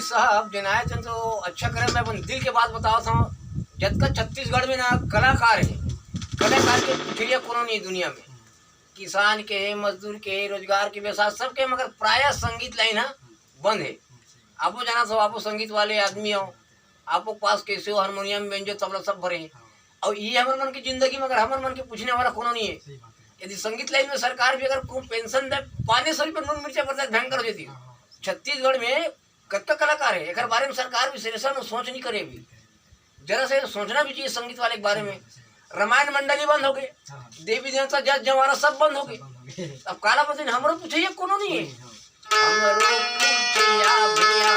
साहब जनायत तो अच्छा करे, मैं अपन दिल के बात बताओ था। जब का छत्तीसगढ़ में ना कलाकार है, कलाकार के पुछड़िया कोनो नहीं दुनिया में, किसान के मजदूर के रोजगार के व्यवसाय सबके, मगर प्राय संगीत लाइन बंद है। आपको जाना तो आपको संगीत वाले आदमी हो, आपको पास कैसे हो, हारमोनियम बेंजो तबला सब भरे, और ये हमारे मन की जिंदगी, मगर हमारे मन के पूछने वाला कोनो नहीं है। यदि संगीत लाइन में सरकार भी अगर को पेंशन दे, 500 रुपये नून मिर्चा पड़ता है, भयंकर हो जाती है। छत्तीसगढ़ में कत्ता कलाकार है, एक बारे में सरकार भी सिरेसन सोच नहीं करे। अभी जरा से सोचना भी चाहिए संगीत वाले के बारे में। रामायण मंडली बंद हो गए, देवी देवता जज जवाना सब बंद हो गए। अब काला बदन हमरो पूछिए कोनो नहीं है, हमरो पूछिया भैया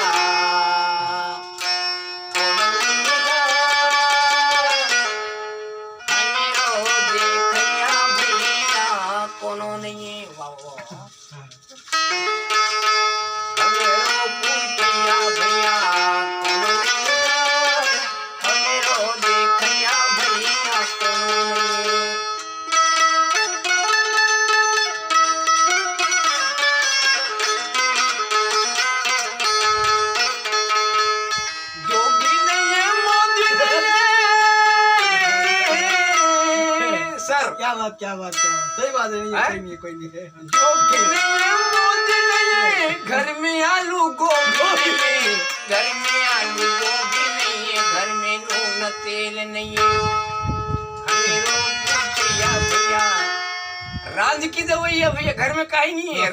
कोनो नहीं है। क्या बात क्या बात क्या बात, सही बात है। नहीं कोई नहीं है। घर में आलू गोभी, घर में आलू गोभी नहीं है, घर में नून तेल नहीं है। भैया रांझ की दवाइया भैया घर में कहीं नहीं है।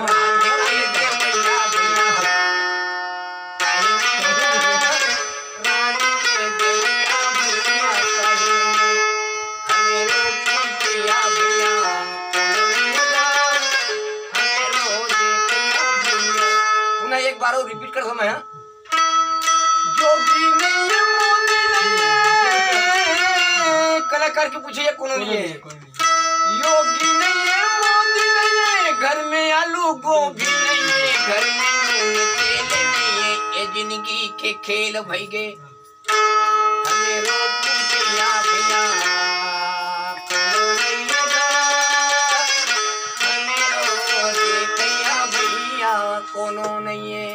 एक बार और रिपीट कर दो मैं, जोगी नहीं है मोदी नहीं है, कलाकार के पूछिए कोनो नहीं है। योगी नहीं है मोदी नहीं है, घर में आलू गोभी नहीं है, घर में नून तेल नहीं है, ये जिंदगी के खेल भई गए। हमें रोक भैया भैया कोनो नहीं है, हमें रोक भैया भैया कोनो नहीं है।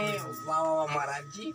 वाह वाह महाराज जी।